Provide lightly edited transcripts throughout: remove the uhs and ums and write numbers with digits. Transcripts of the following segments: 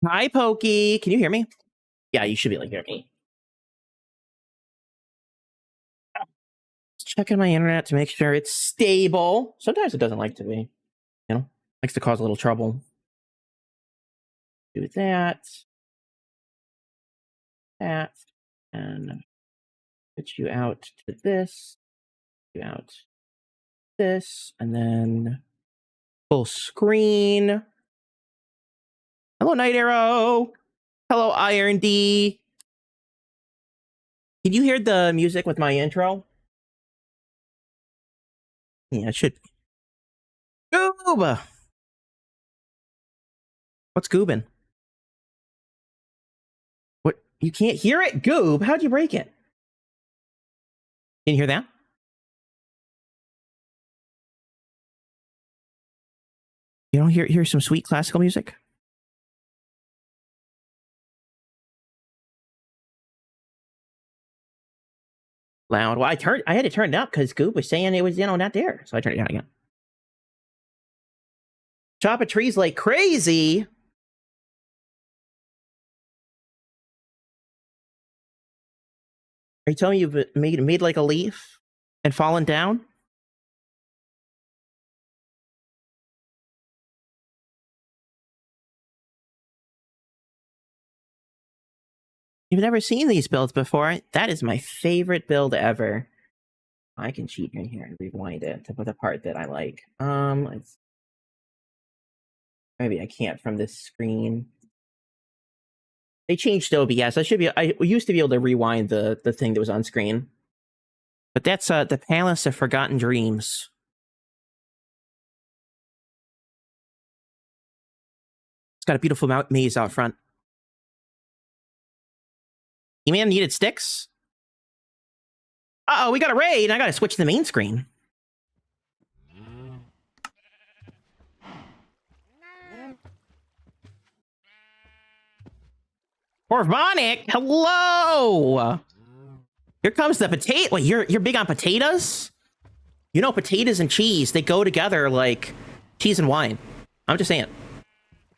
Hi, Pokey. Can you hear me? Yeah, you should be able to hear me. Just checking my internet to make sure it's stable. Sometimes it doesn't like to be. You know, likes to cause a little trouble. Do that. That. And put you out to this. You out this. And then full screen. Hello, Night Arrow. Hello, Iron D. Did you hear the music with my intro? Yeah, it should. Goob! What's goobin'? What? You can't hear it? Goob? How'd you break it? Can you hear that? You don't hear some sweet classical music? Loud. Well, I had to turn it up because Goop was saying it was, not there. So I turned it down again. Chopping trees like crazy. Are you telling me you've made like a leaf and fallen down? You've never seen these builds before. That is my favorite build ever. I can cheat right here and rewind it to put the part that I like. Maybe I can't from this screen. They changed OBS. I used to be able to rewind the thing that was on screen. But that's the Palace of Forgotten Dreams. It's got a beautiful maze out front. E-Man needed sticks? Uh-oh, we got a raid, and I gotta switch to the main screen. Orvonic, hello! Here comes the potato. Wait, you're big on potatoes? You know, potatoes and cheese, they go together like cheese and wine. I'm just saying.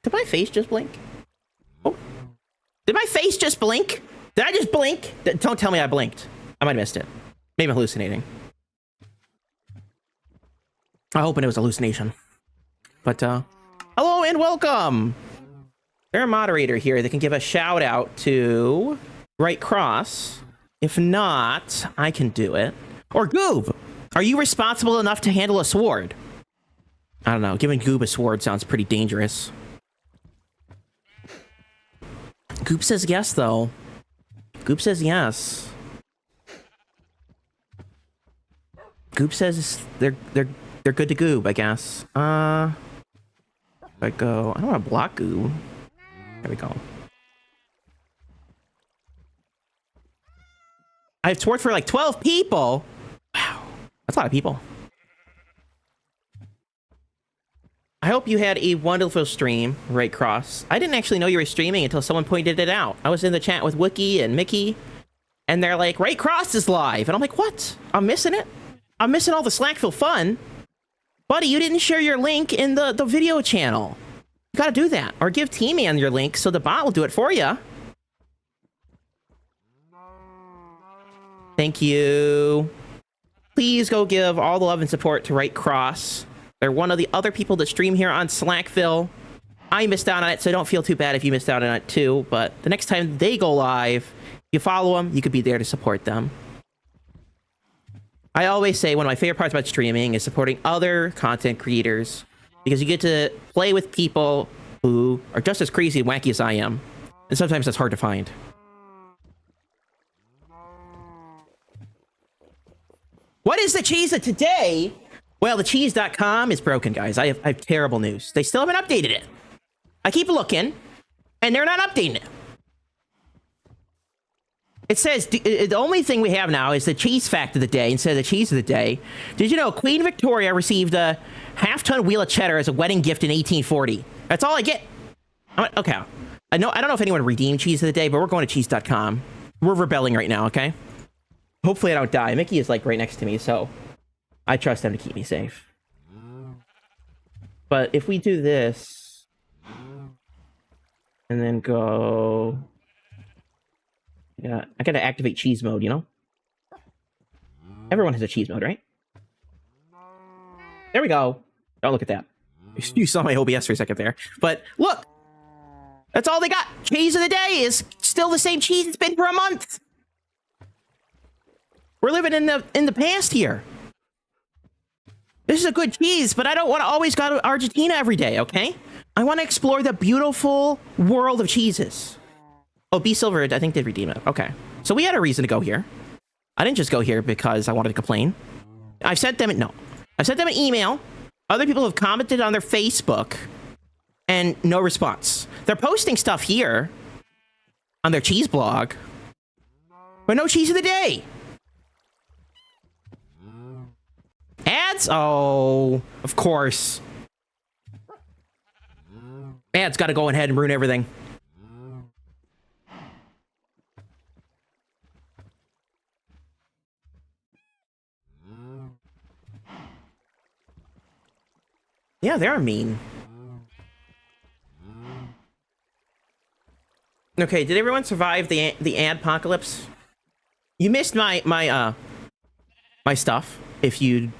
Did my face just blink? Oh. Did my face just blink? Did I just blink? Don't tell me I blinked. I might have missed it. Maybe I'm hallucinating. I hope it was a hallucination. But, hello and welcome! There's a moderator here that can give a shout out to Right Cross. If not, I can do it. Or Goob! Are you responsible enough to handle a sword? I don't know. Giving Goob a sword sounds pretty dangerous. Goob says yes, though. Goob says yes. Goob says they're good to Goob, I guess. If I go, I don't want to block Goob. There we go. I have worked for like 12 people. Wow, that's a lot of people. I hope you had a wonderful stream, Right Cross. I didn't actually know you were streaming until someone pointed it out. I was in the chat with Wookie and Mickey, and they're like, Right Cross is live. And I'm like, what? I'm missing it? I'm missing all the Slackville fun. Buddy, you didn't share your link in the video channel. You gotta do that. Or give T-Man your link so the bot will do it for you. Thank you. Please go give all the love and support to Right Cross. They're one of the other people that stream here on Slackville. I missed out on it, so don't feel too bad if you missed out on it too. But the next time they go live, you follow them, you could be there to support them. I always say one of my favorite parts about streaming is supporting other content creators, because you get to play with people who are just as crazy and wacky as I am. And sometimes that's hard to find. What is the cheese of today? Well, the cheese.com is broken, guys. I have terrible news. They still haven't updated it. I keep looking, and they're not updating it. It says the only thing we have now is the cheese fact of the day instead of the cheese of the day. Did you know Queen Victoria received a half-ton wheel of cheddar as a wedding gift in 1840? That's all I get. Okay. I don't know if anyone redeemed cheese of the day, but we're going to cheese.com. We're rebelling right now, okay? Hopefully I don't die. Mickey is like right next to me, so I trust them to keep me safe. But if we do this... And then go... Yeah, I gotta activate cheese mode, you know? Everyone has a cheese mode, right? There we go. Oh, look at that. You saw my OBS for a second there. But look! That's all they got. Cheese of the day is still the same cheese it's been for a month. We're living in the past here. This is a good cheese, but I don't want to always go to Argentina every day, okay? I want to explore the beautiful world of cheeses. Oh, B Silver, I think, did redeem it. Okay. So we had a reason to go here. I didn't just go here because I wanted to complain. I've sent them... No. I've sent them an email. Other people have commented on their Facebook. And no response. They're posting stuff here on their cheese blog. But no cheese of the day. Ads? Oh, of course. Ads got to go ahead and ruin everything. Yeah, they're mean. Okay, did everyone survive the ad-pocalypse? You missed my stuff if you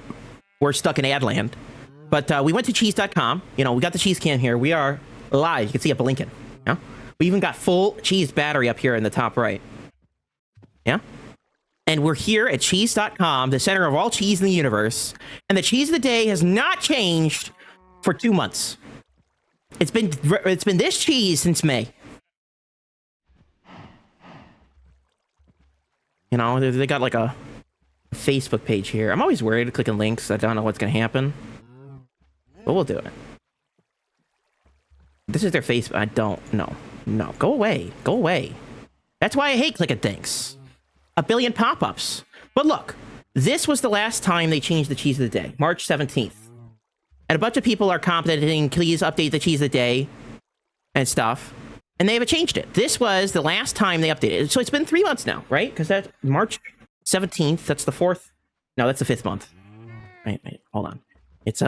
were stuck in ad land. But we went to cheese.com. You know, we got the cheese can here. We are live. You can see it blinking. Yeah? We even got full cheese battery up here in the top right. Yeah? And we're here at cheese.com, the center of all cheese in the universe. And the cheese of the day has not changed for 2 months. It's been this cheese since May. You know, they got like a Facebook page here. I'm always worried clicking links. I don't know what's going to happen. But we'll do it. This is their Facebook. I don't know. No, go away. Go away. That's why I hate clicking things. A billion pop-ups. But look, this was the last time they changed the cheese of the day. March 17th. And a bunch of people are commenting, please update the cheese of the day and stuff. And they haven't changed it. This was the last time they updated it. So it's been 3 months now, right? Because that's March 17th. That's the 4th. No, that's the 5th month. Wait, hold on. It's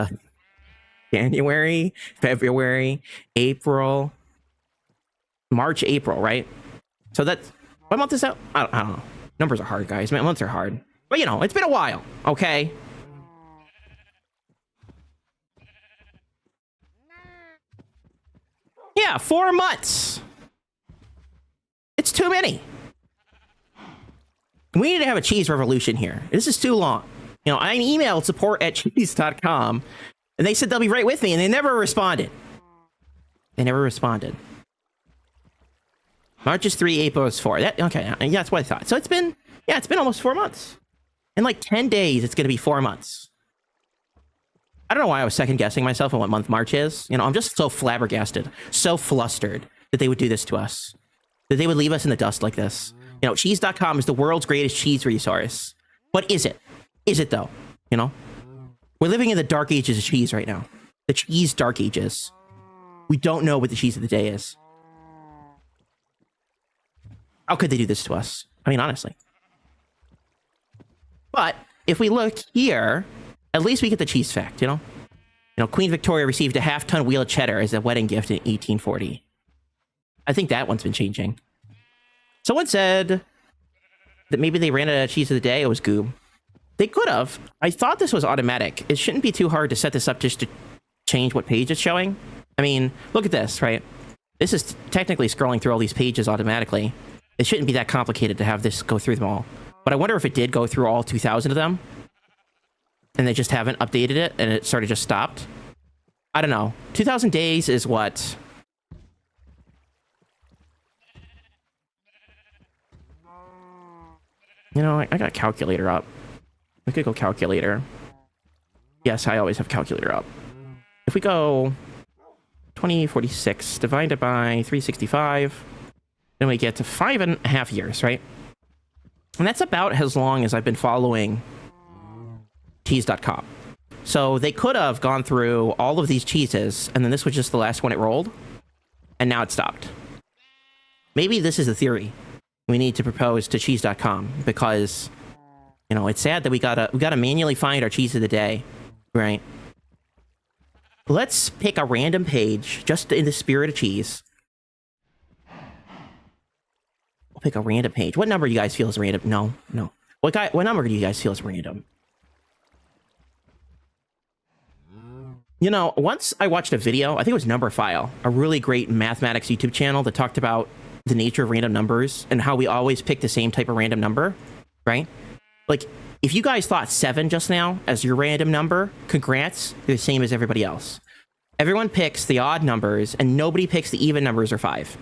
January, February, April, March, April, right? So that's... What month is that? I don't know. Numbers are hard, guys. Months are hard. But, you know, it's been a while, okay? Yeah, 4 months. It's too many. We need to have a cheese revolution here. This is too long. You know, I emailed support@cheese.com, and they said they'll be right with me, and they never responded. They never responded. March is 3, April is 4. Okay, yeah, that's what I thought. So it's been almost 4 months. In like 10 days, it's going to be 4 months. I don't know why I was second guessing myself on what month March is. You know, I'm just so flabbergasted, so flustered that they would do this to us, that they would leave us in the dust like this. You know, cheese.com is the world's greatest cheese resource. But is it? Is it though? You know, we're living in the dark ages of cheese right now. The cheese dark ages. We don't know what the cheese of the day is. How could they do this to us? I mean, honestly. But if we look here, at least we get the cheese fact, you know? You know, Queen Victoria received a half-ton wheel of cheddar as a wedding gift in 1840. I think that one's been changing. Someone said that maybe they ran out of cheese of the day. It was Goob. They could have. I thought this was automatic. It shouldn't be too hard to set this up just to change what page it's showing. I mean, look at this, right? This is technically scrolling through all these pages automatically. It shouldn't be that complicated to have this go through them all. But I wonder if it did go through all 2,000 of them. And they just haven't updated it, and it sort of just stopped. I don't know. 2,000 days is what? You know, I got a calculator up. We could go calculator. Yes, I always have calculator up. If we go 2046 divided by 365, then we get to 5.5 years, right? And that's about as long as I've been following cheese.com. So they could have gone through all of these cheeses, and then this was just the last one it rolled, and now it stopped. Maybe this is the theory we need to propose to cheese.com, because, you know, it's sad that we gotta manually find our cheese of the day, right? Let's pick a random page, just in the spirit of cheese, We'll pick a random page. What number do you guys feel is random? No, no. What number do you guys feel is random? You know, once I watched a video, I think it was Numberphile, a really great mathematics YouTube channel that talked about the nature of random numbers and how we always pick the same type of random number, right? Like, if you guys thought 7 just now as your random number, congrats, you're the same as everybody else. Everyone picks the odd numbers, and nobody picks the even numbers or 5.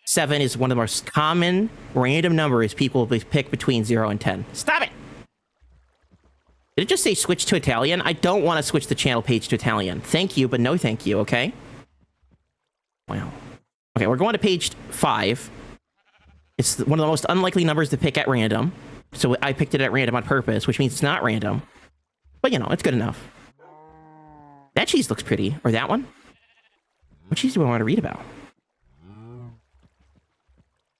7 is one of the most common random numbers people pick between 0 and 10. Stop it! Did it just say switch to Italian? I don't want to switch the channel page to Italian. Thank you, but no thank you, okay? Wow. Okay, we're going to page 5. It's one of the most unlikely numbers to pick at random. So I picked it at random on purpose, which means it's not random. But, you know, it's good enough. That cheese looks pretty. Or that one? What cheese do I want to read about?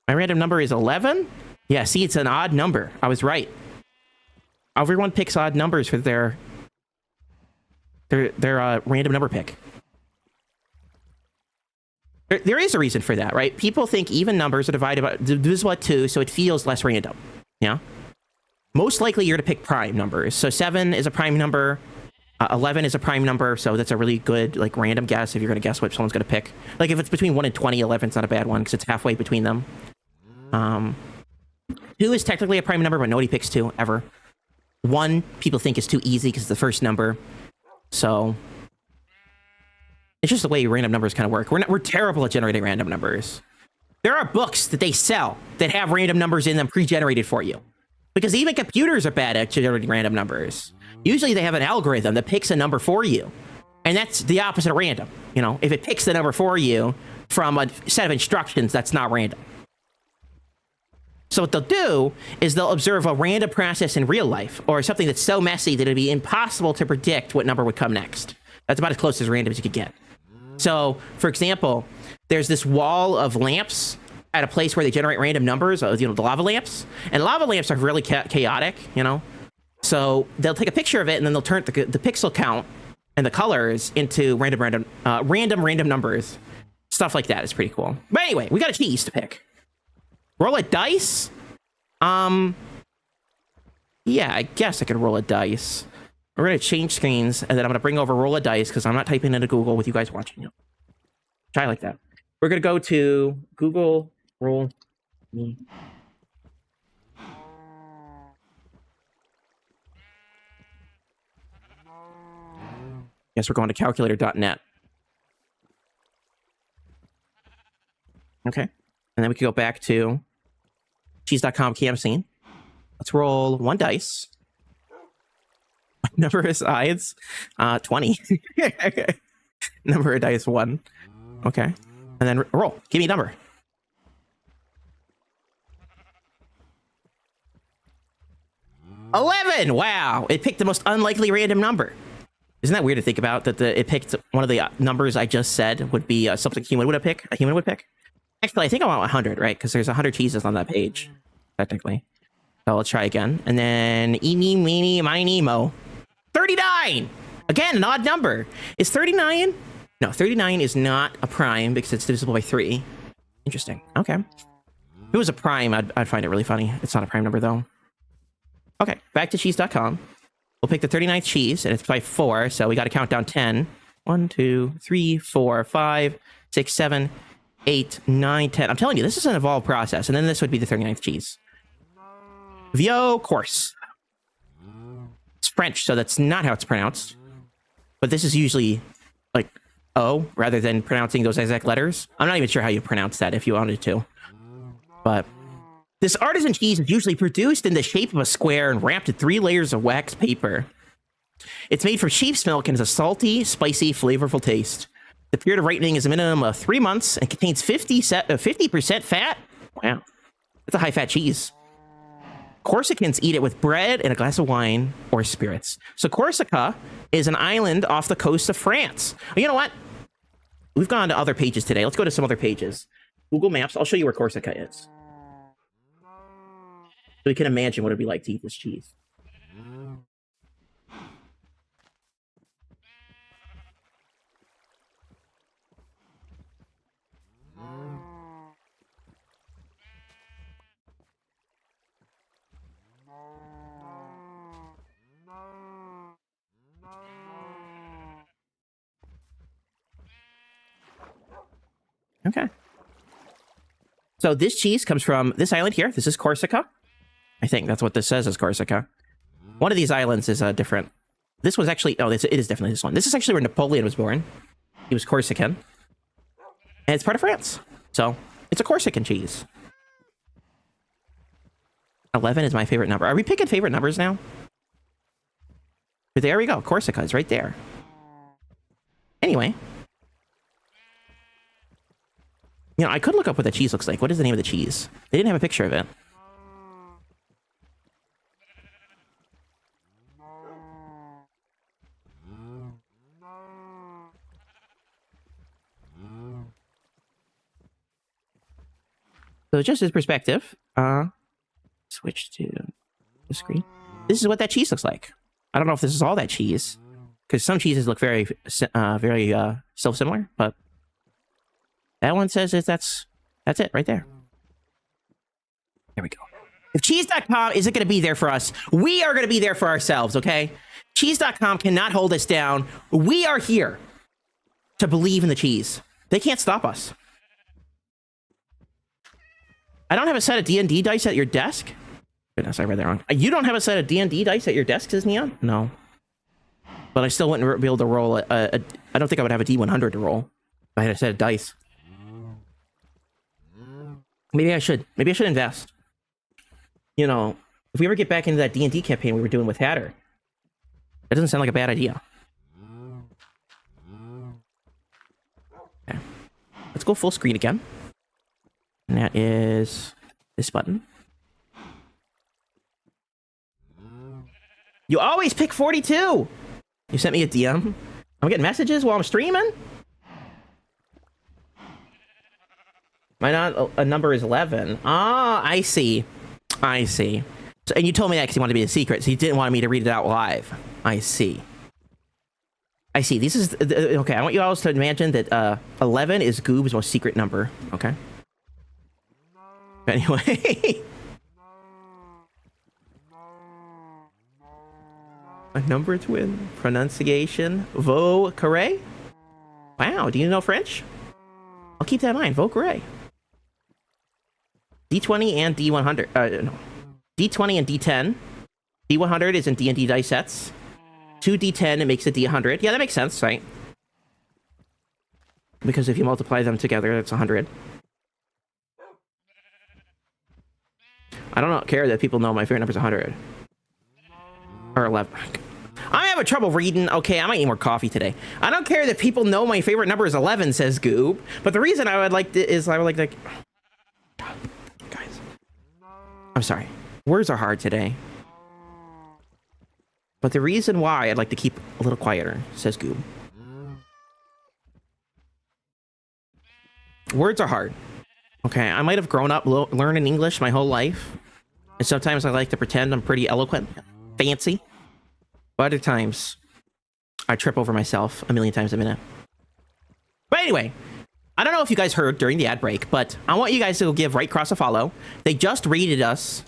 My random number is 11? Yeah, see, it's an odd number. I was right. Everyone picks odd numbers for their random number pick. There is a reason for that, right? People think even numbers are divisible by 2, so it feels less random. Yeah? Most likely you're to pick prime numbers. So 7 is a prime number. 11 is a prime number, so that's a really good, like, random guess if you're going to guess what someone's going to pick. Like, if it's between 1 and 20, 11's not a bad one, because it's halfway between them. 2 is technically a prime number, but nobody picks 2, ever. 1, people think is too easy because it's the first number. So it's just the way random numbers kind of work. We're terrible at generating random numbers. There are books that they sell that have random numbers in them pre-generated for you. Because even computers are bad at generating random numbers. Usually they have an algorithm that picks a number for you. And that's the opposite of random. You know, if it picks the number for you from a set of instructions, that's not random. So what they'll do is they'll observe a random process in real life, or something that's so messy that it'd be impossible to predict what number would come next. That's about as close as random as you could get. So, for example, there's this wall of lamps at a place where they generate random numbers, you know, the lava lamps. And lava lamps are really chaotic, you know? So they'll take a picture of it, and then they'll turn the pixel count and the colors into random numbers. Stuff like that is pretty cool. But anyway, we got a cheese to pick. Roll a dice? Yeah, I guess I could roll a dice. We're going to change screens, and then I'm going to bring over roll a dice, because I'm not typing into Google with you guys watching it. Try like that. We're going to go to Google roll me. Yes, we're going to calculator.net. Okay. And then we can go back to cheese.com cam scene. Let's roll 1 dice. Number of sides, 20. Number of dice, 1. Okay. And then roll. Give me a number. 11! Wow! It picked the most unlikely random number. Isn't that weird to think about, that it picked one of the numbers I just said would be something a human would pick? Actually, I think I want 100, right? Because there's 100 cheeses on that page, technically. So let's try again. And then eeny, meeny, miny, mo. 39! Again, an odd number. Is 39? No, 39 is not a prime because it's divisible by 3. Interesting. Okay. If it was a prime, I'd find it really funny. It's not a prime number, though. Okay, back to cheese.com. We'll pick the 39th cheese, and it's by 4, so we got to count down 10. 1, 2, 3, 4, 5, 6, 7, 8, 9, 10. I'm telling you, this is an evolved process, and then this would be the 39th cheese. Vieux course. It's French, so that's not how it's pronounced. But this is usually, like, O, rather than pronouncing those exact letters. I'm not even sure how you pronounce that if you wanted to. But this artisan cheese is usually produced in the shape of a square and wrapped in 3 layers of wax paper. It's made from sheep's milk and has a salty, spicy, flavorful taste. The period of ripening is a minimum of 3 months and contains 50% fat. Wow. That's a high-fat cheese. Corsicans eat it with bread and a glass of wine or spirits. So Corsica is an island off the coast of France. You know what? We've gone to other pages today. Let's go to some other pages. Google Maps. I'll show you where Corsica is. So we can imagine what it'd be like to eat this cheese. Okay. So this cheese comes from this island here. This is Corsica. I think that's what this says is Corsica. One of these islands is different. This was actually... Oh, it is definitely this one. This is actually where Napoleon was born. He was Corsican. And it's part of France. So, it's a Corsican cheese. 11 is my favorite number. Are we picking favorite numbers now? But there we go. Corsica is right there. Anyway. You know, I could look up what the cheese looks like. What is the name of the cheese? They didn't have a picture of it. So just as perspective, switch to the screen. This is what that cheese looks like. I don't know if this is all that cheese, because some cheeses look very self-similar, but that one says that's it right there. There we go. If cheese.com isn't going to be there for us, we are going to be there for ourselves, okay? Cheese.com cannot hold us down. We are here to believe in the cheese. They can't stop us. I don't have a set of D&D dice at your desk. Goodness, I read that wrong. You don't have a set of D&D dice at your desk, says Neon? No. But I still wouldn't be able to roll I don't think I would have a D100 to roll if I had a set of dice. Maybe I should. Maybe I should invest. You know, if we ever get back into that D&D campaign we were doing with Hatter, that doesn't sound like a bad idea. Okay. Let's go full screen again. And that is this button. You always pick 42! You sent me a DM. I'm getting messages while I'm streaming? A number is 11. Ah, I see. I see. So, and you told me that because you wanted to be a secret, so you didn't want me to read it out live. I see. I see. This is... Okay, I want you all to imagine that 11 is Goob's most secret number. Okay? Anyway. A number twin. Pronunciation. Vaux carré? Wow, do you know French? I'll keep that in mind. Vaux carré. D20 and D100. No. D20 and D10. D100 is in D&D dice sets. 2D10, it makes a D100. Yeah, that makes sense, right? Because if you multiply them together, it's 100. I don't care that people know my favorite number is 100. Or 11. I'm having trouble reading. Okay, I might need more coffee today. I don't care that people know my favorite number is 11, says Goob. But the reason I would like to is I would like to... Guys. I'm sorry. Words are hard today. But the reason why I'd like to keep a little quieter, says Goob. Words are hard. Okay, I might have grown up learning English my whole life. And sometimes I like to pretend I'm pretty eloquent, fancy. But other times, I trip over myself a million times a minute. But anyway, I don't know if you guys heard during the ad break, but I want you guys to go give Right Cross a follow. They just rated us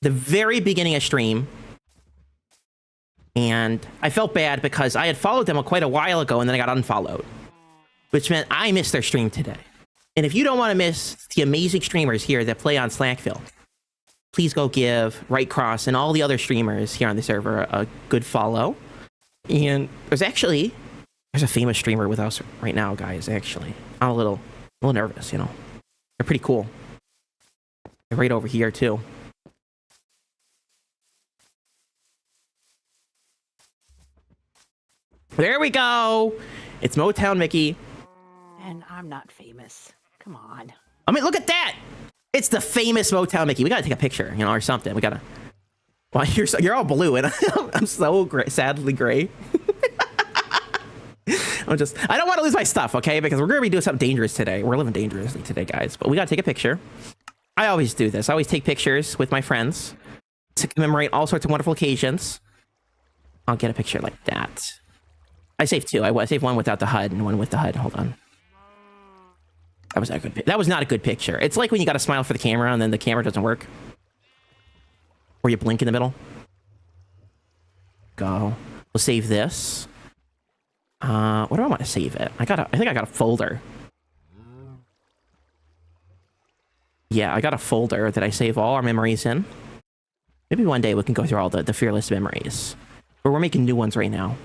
the very beginning of stream. And I felt bad because I had followed them quite a while ago and then I got unfollowed. Which meant I missed their stream today. And if you don't want to miss the amazing streamers here that play on Slackville, please go give Right Cross and all the other streamers here on the server a good follow. And there's a famous streamer with us right now, guys, actually. I'm a little nervous, you know. They're pretty cool. They're right over here, too. There we go! It's MotownMiki. And I'm not famous. Come on. I mean, look at that! It's the famous MotownMiki. We gotta take a picture, you know, or something. We gotta... Well, you're all blue, and I'm so sadly gray. I don't want to lose my stuff, okay? Because we're gonna be doing something dangerous today. We're living dangerously today, guys. But we gotta take a picture. I always do this. I always take pictures with my friends to commemorate all sorts of wonderful occasions. I'll get a picture like that. I saved two. I saved one without the HUD and one with the HUD. Hold on. That was not a good picture. It's like when you got to smile for the camera and then the camera doesn't work. Or you blink in the middle. Go. We'll save this. What do I want to save it? I think I got a folder. Yeah, I got a folder that I save all our memories in. Maybe one day we can go through all the Fearless memories. But we're making new ones right now.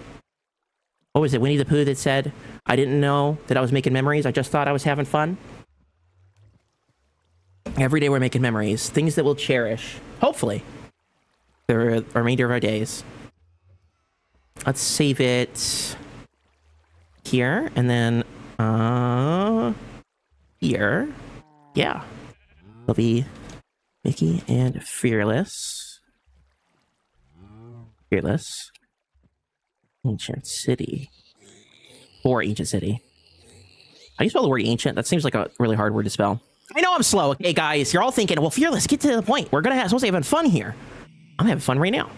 What was it? Winnie the Pooh that said, I didn't know that I was making memories. I just thought I was having fun. Every day we're making memories. Things that we'll cherish. Hopefully. The remainder of our days. Let's save it here. And then here. Yeah. It'll be Mickey and Fearless. Fearless. Ancient City. Or Ancient City. How do you spell the word ancient? That seems like a really hard word to spell. I know I'm slow. Okay, guys, you're all thinking, well, Fearless, get to the point. We're supposed to be having fun here. I'm having fun right now.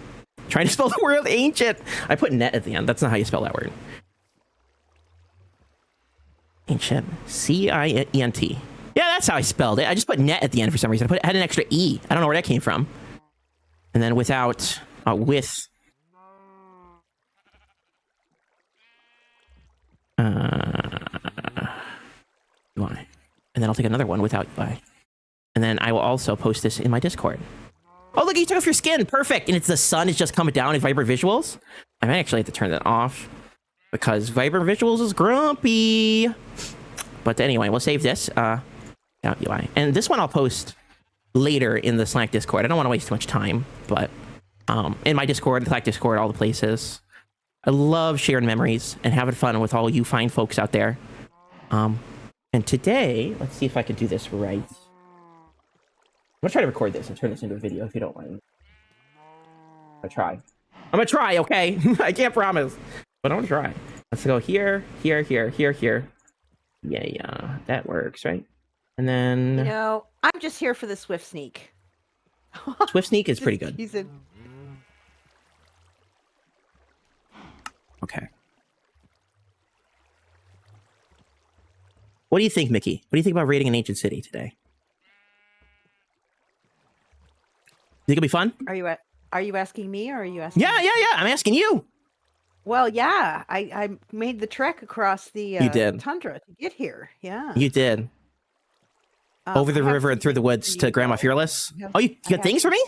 Trying to spell the word ancient. I put net at the end. That's not how you spell that word. Ancient. C-I-N-T. Yeah, that's how I spelled it. I just put net at the end for some reason. I had an extra E. I don't know where that came from. And then without, with. UI. And then I'll take another one without UI. And then I will also post this in my Discord. Oh, look, you took off your skin. Perfect. And it's the sun is just coming down in Vibrant Visuals. I might actually have to turn that off because Vibrant Visuals is grumpy. But anyway, we'll save this. Without UI. And this one I'll post later in the Slack Discord. I don't want to waste too much time, but in my Discord, the Slack Discord, all the places. I love sharing memories and having fun with all you fine folks out there. And today, let's see if I can do this right. I'm gonna try to record this and turn this into a video if you don't mind. I'm gonna try, okay? I can't promise, but I'm gonna try. Let's go here, here, here, here, here. Yeah, that works, right? And then... You know, I'm just here for the Swift Sneak. Swift Sneak is pretty good. He's in... Okay. What do you think, Mickey? What do you think about raiding an ancient city today? You think it'll be fun? Are you asking me or are you asking? Yeah. I'm asking you. Well, yeah. I made the trek across the tundra to get here. Yeah. You did. Over the river and through the woods to Grandma Fearless. Oh, you got things for me?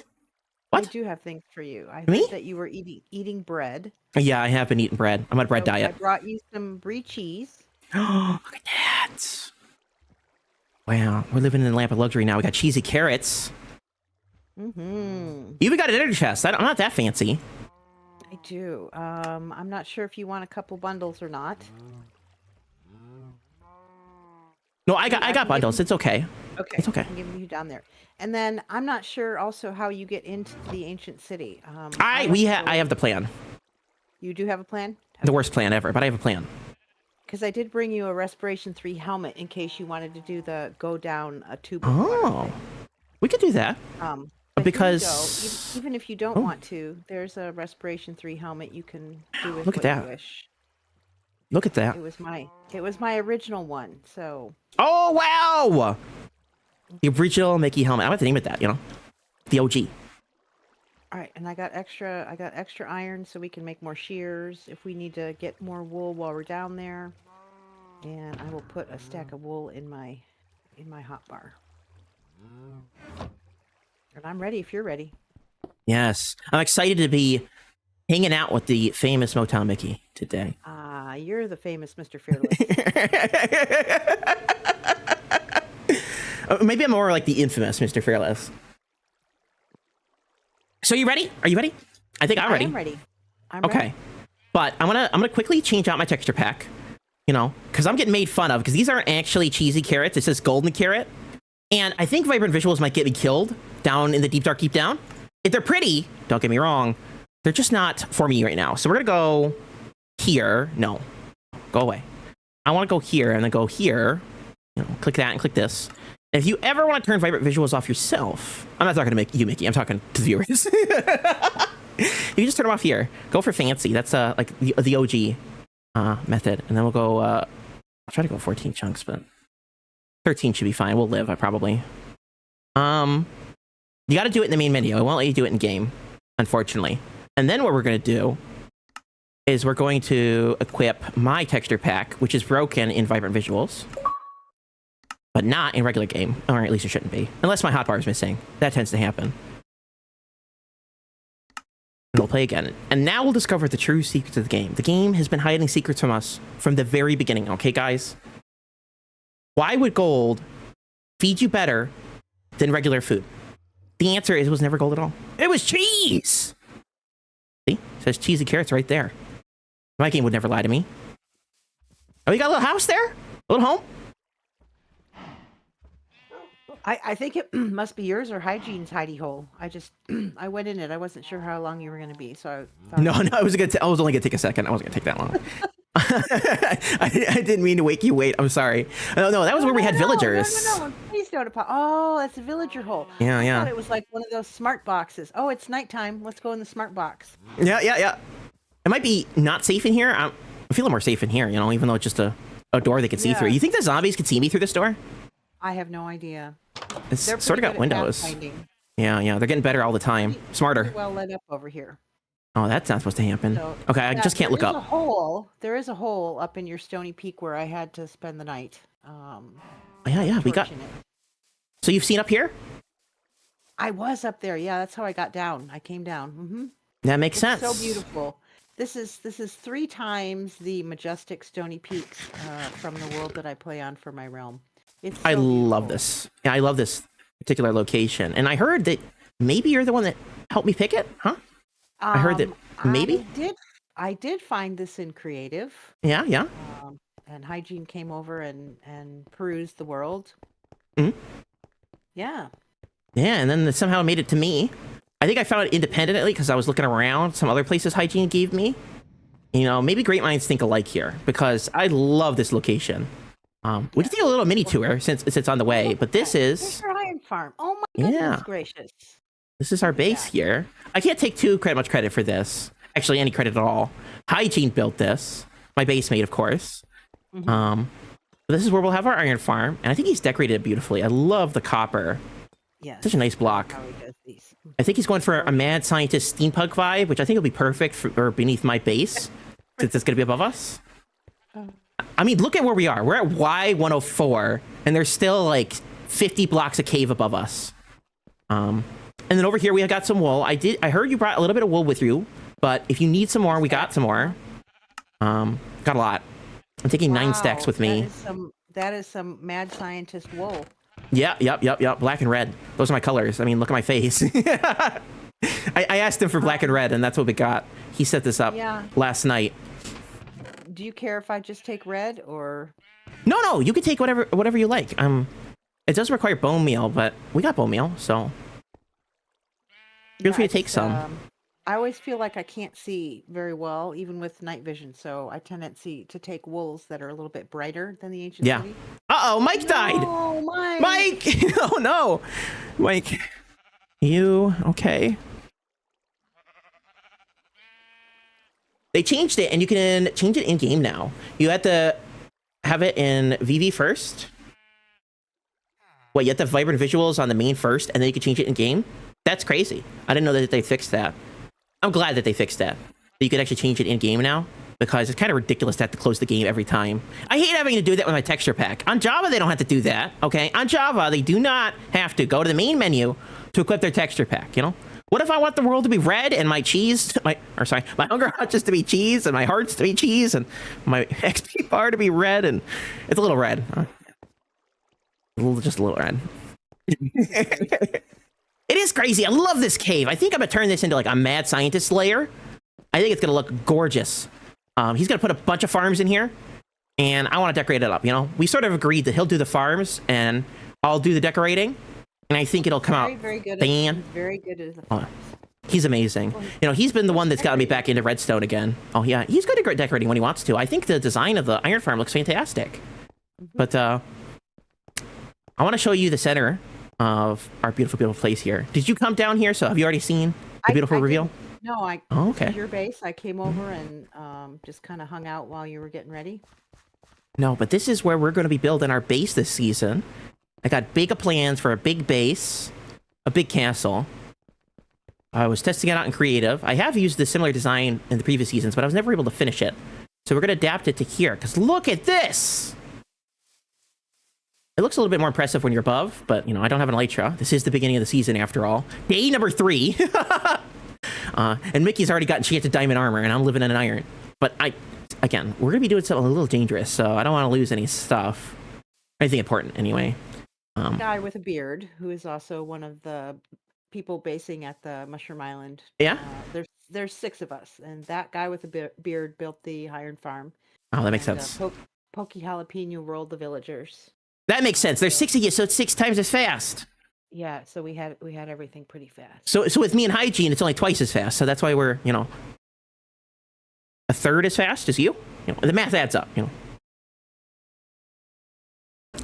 What? I do have things for you. I Me? heard that you were eating bread. Yeah, I have been eating bread. I'm on a bread diet. I brought you some brie cheese. Oh, look at that. Wow, we're living in the lamp of luxury now. We got cheesy carrots. Mm-hmm. You even got an energy chest. I'm not that fancy. I do. I'm not sure if you want a couple bundles or not. No, I got bundles. It's okay. Okay. It's okay. I'm giving you down there. And then I'm not sure also how you get into the ancient city. I have the plan. You do have a plan? The worst plan ever, but I have a plan. Because I did bring you a Respiration 3 helmet in case you wanted to do the go down a tube. Oh, we could do that. Because even if you don't want to, there's a Respiration 3 helmet you can do with Look at what that. you wish. Look at that. It was my original one, so. Oh wow! The original Mickey helmet. I'm about to name it that, you know? The OG. All right, and I got extra iron so we can make more shears if we need to get more wool while we're down there. And I will put a stack of wool in my hotbar. And I'm ready if you're ready. Yes. I'm excited to be hanging out with the famous MotownMiki today. You're the famous Mr. Fearless. Maybe I'm more like the infamous Mr. Fearless. So you ready? Are you ready? I think I'm ready. I'm ready. Okay. Ready. But I'm gonna quickly change out my texture pack, you know, because I'm getting made fun of because these aren't actually cheesy carrots. It says golden carrot. And I think Vibrant Visuals might get me killed down in the deep, dark, deep down. If they're pretty, don't get me wrong, they're just not for me right now. So we're gonna go here. No, go away. I want to go here and then go here. You know, click that and click this. And if you ever want to turn Vibrant Visuals off yourself, I'm not talking to you, Mickey. I'm talking to the viewers. You just turn them off here. Go for fancy. That's like the OG method. And then we'll go. I'll try to go 14 chunks, but 13 should be fine. We'll live. Probably. You got to do it in the main menu. It won't let you do it in game, unfortunately. And then what we're going to do is we're going to equip my texture pack, which is broken in Vibrant Visuals, but not in regular game, or at least it shouldn't be, unless my hotbar is missing. That tends to happen. And we'll play again. And now we'll discover the true secrets of the game. The game has been hiding secrets from us from the very beginning, okay, guys? Why would gold feed you better than regular food? The answer is it was never gold at all. It was cheese! See? It says cheesy carrots right there. My game would never lie to me. Oh, you got a little house there? A little home? I think it must be yours or Hygine's hidey hole. I went in it. I wasn't sure how long you were going to be, so I thought... No, I was only gonna take a second. I wasn't gonna take that long. I didn't mean to wake you. Wait, I'm sorry. No, that was where we had villagers. No. Please don't. Oh, that's a villager hole. Yeah. I thought it was like one of those smart boxes. Oh, it's nighttime. Let's go in the smart box. Yeah. It might be not safe in here. I'm feeling more safe in here, even though it's just a door they could see through. You think the zombies could see me through this door? I have no idea. It's sort of got windows. Yeah, they're getting better all the time. Smarter. Pretty well lit up over here. Oh, that's not supposed to happen. So, okay, I just can't look up. There is a hole up in your Stony Peak where I had to spend the night. Yeah, we got... So you've seen up here? I was up there. Yeah, that's how I got down. I came down. Mm-hmm. That makes sense. So beautiful. This is 3 times the majestic Stony Peaks from the world that I play on for my realm. I love this. Yeah, I love this particular location. And I heard that maybe you're the one that helped me pick it, huh? I heard that maybe? I did find this in creative. Yeah. And Hygiene came over and perused the world. Mm-hmm. Yeah. Yeah, and then somehow it made it to me. I think I found it independently because I was looking around some other places Hygiene gave me. Maybe great minds think alike here because I love this location. We can do a little mini tour since it's on the way, but this is... your iron farm. Oh my goodness gracious. This is our base here. I can't take too much credit for this. Actually, any credit at all. Hygiene built this. My base mate, of course. Mm-hmm. This is where we'll have our iron farm, and I think he's decorated it beautifully. I love the copper. Yeah, such a nice block. How he does these. I think he's going for a mad scientist steampunk vibe, which I think will be perfect for beneath my base, since it's going to be above us. I mean, look at where we are. We're at Y104, and there's still like 50 blocks of cave above us. And then over here we got some wool. I heard you brought a little bit of wool with you, but if you need some more, we got some more. Got a lot. I'm taking 9 stacks with me. That is some mad scientist wool. Yeah. Black and red. Those are my colors. I mean, look at my face. I asked him for black and red, and that's what we got. He set this up last night. Do you care if I just take red or? No. You can take whatever you like. It does require bone meal, but we got bone meal, so feel free to take some. I always feel like I can't see very well, even with night vision, so I tend to take wools that are a little bit brighter than the ancient city. Mike died. Oh, Mike! Oh no, Mike. You okay? They changed it, and you can change it in game now. You have to have it in VV first. You have to have vibrant visuals on the main first, and then you can change it in game. That's crazy. I didn't know that they fixed that. I'm glad that they fixed that. You could actually change it in game now, because it's kind of ridiculous to have to close the game every time. I hate having to do that with my texture pack. On Java, they don't have to do that, okay? On Java, they do not have to go to the main menu to equip their texture pack, What if I want the world to be red and my my hunger just to be cheese and my hearts to be cheese and my XP bar to be red and it's a little red. Just a little red. It is crazy. I love this cave. I think I'm gonna turn this into like a mad scientist lair. I think it's gonna look gorgeous. He's gonna put a bunch of farms in here and I want to decorate it up, We sort of agreed that he'll do the farms and I'll do the decorating. And I think it'll come out. Very good. Very good at the farms. He's amazing. He's been the one that's gotten me back into redstone again. Oh yeah, he's good at decorating when he wants to. I think the design of the iron farm looks fantastic. Mm-hmm. But I want to show you the center of our beautiful place here. Did you come down here? So have you already seen the beautiful reveal? No, okay. This is your base. I came over and just kind of hung out while you were getting ready. No, but this is where we're going to be building our base this season. I got big plans for a big base. a big castle. I was testing it out in creative. I have used a similar design in the previous seasons, but I was never able to finish it. So we're going to adapt it to here, because look at this! It looks a little bit more impressive when you're above, but, you know, I don't have an elytra. This is the beginning of the season, after all. Day number 3! And Mickey's already gotten enchanted diamond armor, and I'm living in an iron. But again, we're going to be doing something a little dangerous, so I don't want to lose any stuff. Anything important, anyway. Guy with a beard, who is also one of the people basing at the Mushroom Island. Yeah? There's 6 of us, and that guy with a beard built the iron farm. Oh, that makes sense. Pokey Jalapeno rolled the villagers. That makes sense. There's 6 of you, so it's 6 times as fast. Yeah, so we had everything pretty fast. So with me and hygiene, it's only twice as fast. So that's why we're, you know, a third as fast as you. You know, the math adds up, you know.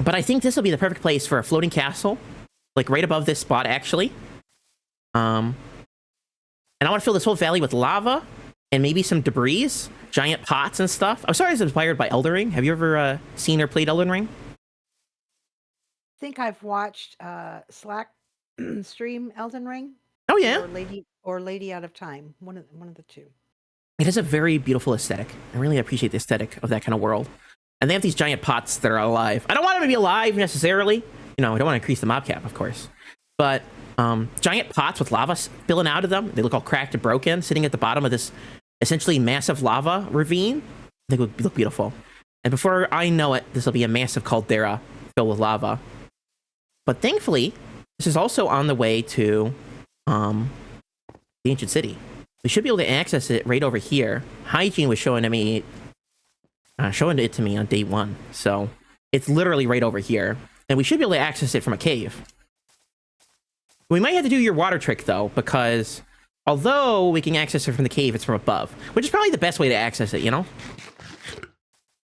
But I think this will be the perfect place for a floating castle, like right above this spot, actually. And I want to fill this whole valley with lava and maybe some debris, giant pots and stuff. I'm sorry, I was inspired by Elden Ring. Have you ever seen or played Elden Ring? I think I've watched Slack stream Elden Ring. Oh yeah, or Lady Out of Time. One of the two. It has a very beautiful aesthetic. I really appreciate the aesthetic of that kind of world. And they have these giant pots that are alive. I don't want them to be alive necessarily. You know, I don't want to increase the mob cap, of course. But giant pots with lava spilling out of them. They look all cracked and broken, sitting at the bottom of this essentially massive lava ravine. They look beautiful. And before I know it, this will be a massive caldera filled with lava. But thankfully, this is also on the way to the ancient city. We should be able to access it right over here. Hygiene was showing it to me on day 1. So it's literally right over here. And we should be able to access it from a cave. We might have to do your water trick, though, because although we can access it from the cave, it's from above. Which is probably the best way to access it, you know?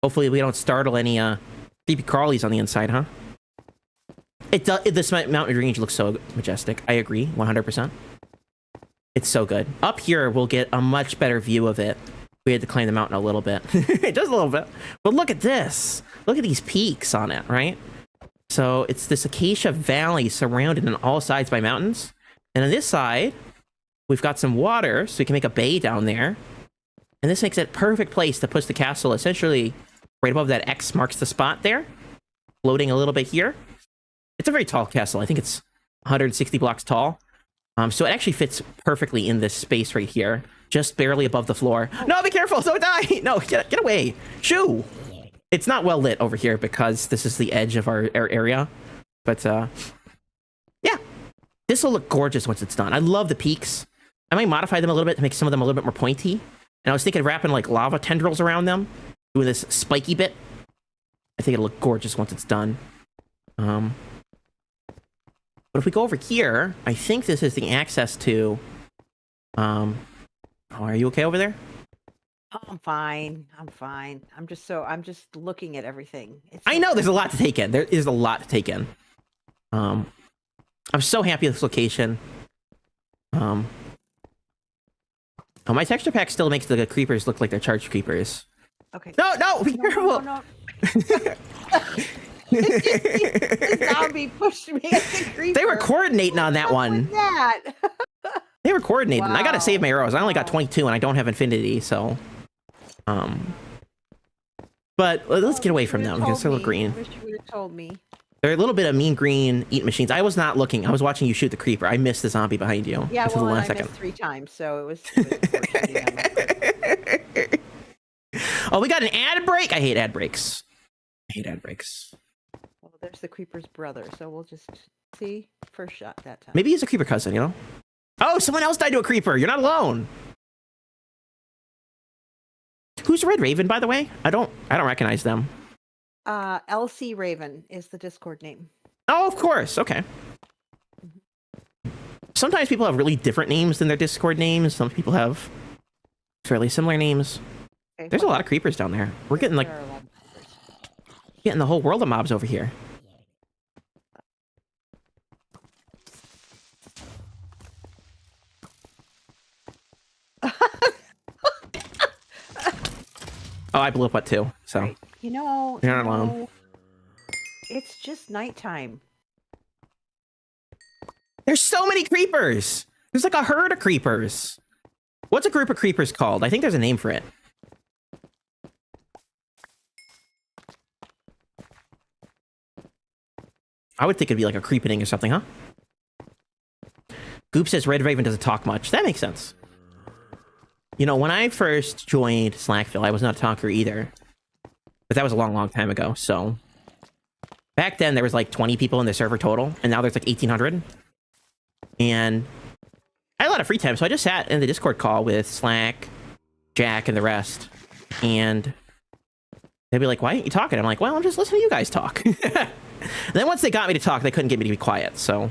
Hopefully we don't startle any creepy crawlies on the inside, huh? This mountain range looks so majestic. I agree, 100%. It's so good. Up here, we'll get a much better view of it. We had to climb the mountain a little bit. Just a little bit. But look at this. Look at these peaks on it, right? So it's this acacia valley surrounded on all sides by mountains. And on this side, we've got some water, so we can make a bay down there. And this makes it a perfect place to push the castle essentially right above that X marks the spot there. Floating a little bit here. It's a very tall castle. I think it's 160 blocks tall. So it actually fits perfectly in this space right here. Just barely above the floor. No, be careful! Don't die! No, get away! Shoo! It's not well lit over here because this is the edge of our area. But, yeah. This will look gorgeous once it's done. I love the peaks. I might modify them a little bit to make some of them a little bit more pointy. And I was thinking of wrapping, like, lava tendrils around them. Doing this spiky bit. I think it'll look gorgeous once it's done. But if we go over here, I think this is the access to... Oh, are you okay over there? Oh, I'm fine. I'm just looking at everything. I know there's a lot to take in. There is a lot to take in. I'm so happy with this location. Oh, my texture pack still makes the creepers look like they're charged creepers. Okay. No, be careful. No. The zombie pushed me at the creeper. They were coordinating on that one. What was that? They were coordinating. Wow. I gotta save my arrows. I only got 22 and I don't have infinity, so... But let's get away from them because they look green. I wish you would have told me. They're a little bit of mean green eat machines. I was not looking. I was watching you shoot the creeper. I missed the zombie behind you. Yeah, until well, the last I second. missed 3 times, so it was Oh, we got an ad break? I hate ad breaks. Well, there's the creeper's brother, so we'll just see. First shot that time. Maybe he's a creeper cousin, you know? Oh, someone else died to a creeper. You're not alone. Who's Red Raven, by the way? I don't recognize them. LC Raven is the Discord name. Oh, of course. Okay. Sometimes people have really different names than their Discord names. Some people have fairly similar names. Okay, There's a lot of creepers down there. We're getting like there are a lot of creepers. getting the whole world of mobs over here. Oh, I blew up what too, so. Right. You know, You're not alone. It's just nighttime. There's so many creepers. There's like a herd of creepers. What's a group of creepers called? I think there's a name for it. I would think it'd be like a creepening or something, huh? Goop says Red Raven doesn't talk much. That makes sense. You know, when I first joined Slackville, I was not a talker either. But that was a long, long time ago, so... Back then, there was like 20 people in the server total, and now there's like 1,800. And I had a lot of free time, so I just sat in the Discord call with Slack, Jack, and the rest. And they'd be like, why aren't you talking? I'm like, well, I'm just listening to you guys talk. And then once they got me to talk, they couldn't get me to be quiet, so...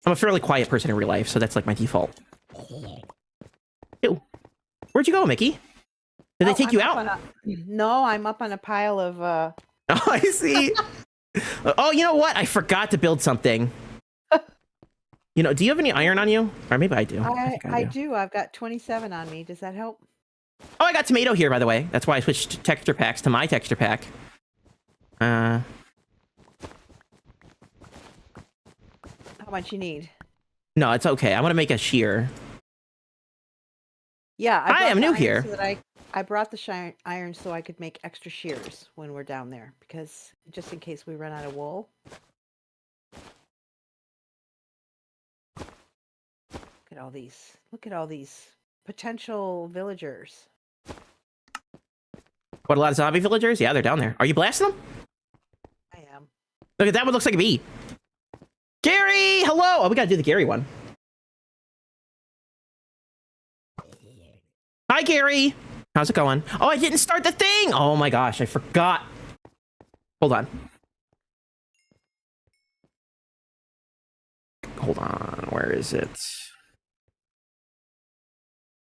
I'm a fairly quiet person in real life, so that's like my default. Ew. Where'd you go, Mickey? Did they take you out? No, I'm up on a pile of... Oh, I see. Oh, you know what? I forgot to build something. You know, do you have any iron on you? Or maybe I do. I do. I've got 27 on me. Does that help? Oh, I got tomato here, by the way. That's why I switched texture packs to my texture pack. How much you need? No, it's okay. I want to make a shear. Yeah, Hi, I'm new here. So that I brought the iron so I could make extra shears when we're down there, because just in case we run out of wool. Look at all these. Look at all these potential villagers. What, a lot of zombie villagers? Yeah, they're down there. Are you blasting them? I am. Look at that one. Looks like a bee. Gary, hello. Oh, we got to do the Gary one. Hi, Gary. How's it going? Oh, I didn't start the thing. Oh my gosh, I forgot. Hold on. Hold on. Where is it?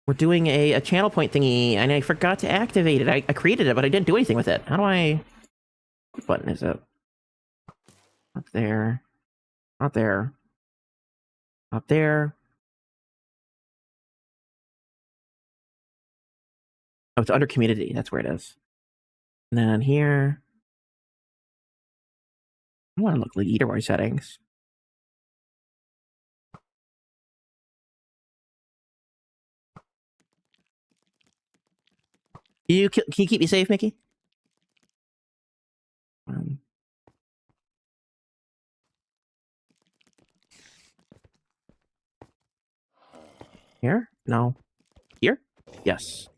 We're doing a channel point thingy, and I forgot to activate it. I created it, but I didn't do anything with it. How do I... What button is it? Up there. Not there. Up there. Oh, it's under community. That's where it is. And then here. I want to look leaderboard settings. Can you keep me safe, Mickey? Here? No. Here? Yes.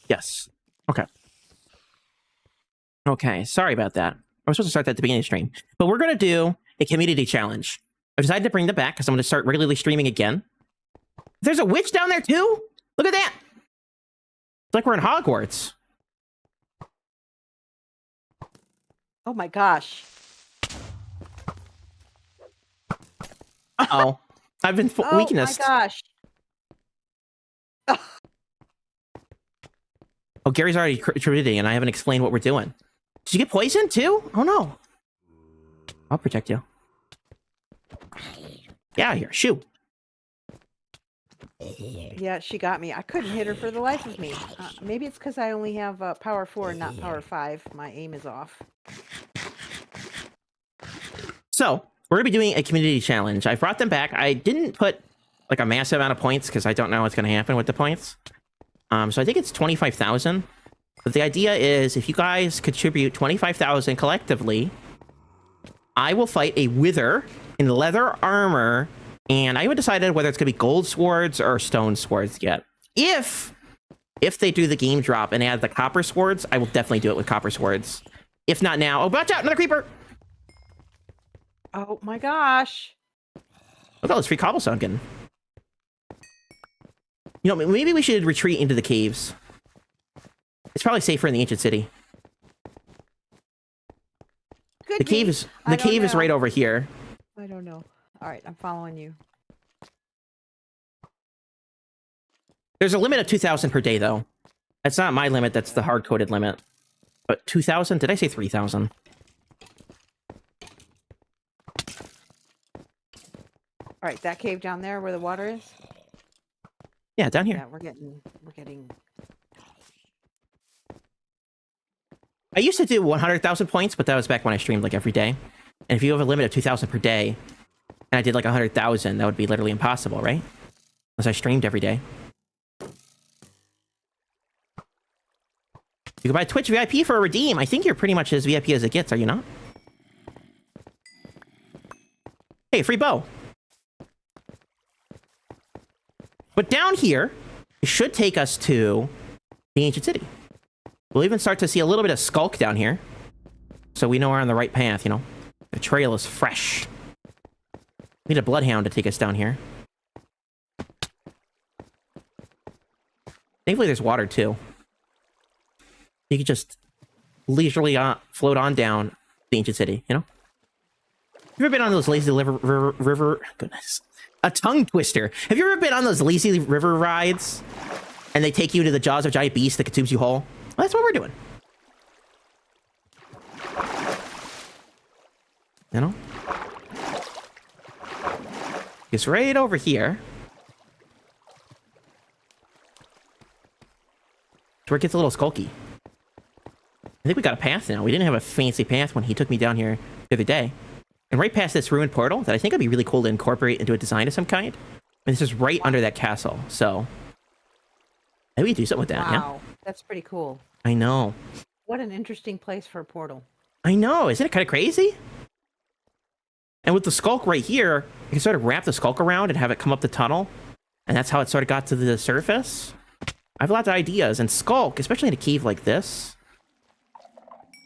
Yes. Okay. Okay, sorry about that. I was supposed to start that at the beginning of the stream. But we're going to do a community challenge. I've decided to bring them back because I'm going to start regularly streaming again. There's a witch down there too? Look at that! It's like we're in Hogwarts. Oh my gosh. Uh-oh. I've been weakness. Oh my gosh. Oh, Gary's already contributing, and I haven't explained what we're doing. Did you get poisoned too? Oh no. I'll protect you. Get out of here. Shoot. Yeah, she got me. I couldn't hit her for the life of me. Maybe it's because I only have power 4 and not power 5. My aim is off. So, we're going to be doing a community challenge. I brought them back. I didn't put like a massive amount of points because I don't know what's going to happen with the points. So I think it's 25,000. But the idea is if you guys contribute 25,000 collectively, I will fight a wither in leather armor. And I haven't decided whether it's going to be gold swords or stone swords yet. If they do the game drop and add the copper swords, I will definitely do it with copper swords. If not now... Oh, watch out! Another creeper! Oh my gosh. Look at all this free cobblestone getting. You know, maybe we should retreat into the caves. It's probably safer in the ancient city. The cave is right over here. I don't know. All right, I'm following you. There's a limit of 2,000 per day, though. That's not my limit. That's the hard-coded limit. But 2,000? Did I say 3,000? All right, that cave down there where the water is? Yeah, down here. Yeah, we're getting... I used to do 100,000 points, but that was back when I streamed like every day. And if you have a limit of 2,000 per day, and I did like 100,000, that would be literally impossible, right? Unless I streamed every day. You can buy Twitch VIP for a redeem. I think you're pretty much as VIP as it gets, are you not? Hey, free bow. But down here, it should take us to the ancient city. We'll even start to see a little bit of skulk down here. So we know we're on the right path, you know? The trail is fresh. We need a bloodhound to take us down here. Thankfully, there's water, too. You could just leisurely float on down the ancient city, you know? You ever been on those lazy river... Goodness. A tongue twister. Have you ever been on those lazy river rides? And they take you to the jaws of a giant beast that consumes you whole? Well, that's what we're doing. You know? It's right over here. It's where it gets a little skulky. I think we got a path now. We didn't have a fancy path when he took me down here the other day. And right past this ruined portal that I think would be really cool to incorporate into a design of some kind. And this is right under that castle, so... maybe we do something with that, yeah? Wow, that's pretty cool. I know. What an interesting place for a portal. I know, isn't it kind of crazy? And with the skulk right here, you can sort of wrap the skulk around and have it come up the tunnel. And that's how it sort of got to the surface. I have lots of ideas, and skulk, especially in a cave like this...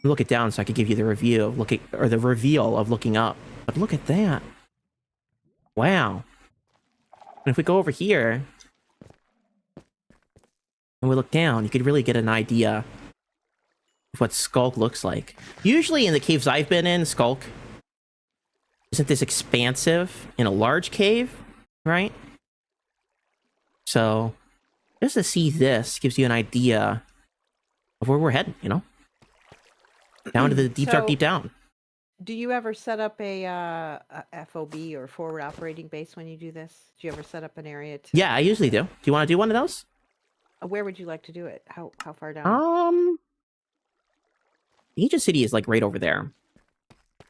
look it down so I could give you the review of looking, or the reveal of looking up. But look at that. Wow. And if we go over here and we look down, you could really get an idea of what skulk looks like. Usually in the caves I've been in, skulk isn't this expansive in a large cave, right? So just to see this gives you an idea of where we're heading, you know? Down to the deep, dark, deep down. Do you ever set up a FOB or forward operating base when you do this? Do you ever set up an area to... Yeah, I usually do. Do you want to do one of those? Where would you like to do it? How far down? Ancient City is like right over there,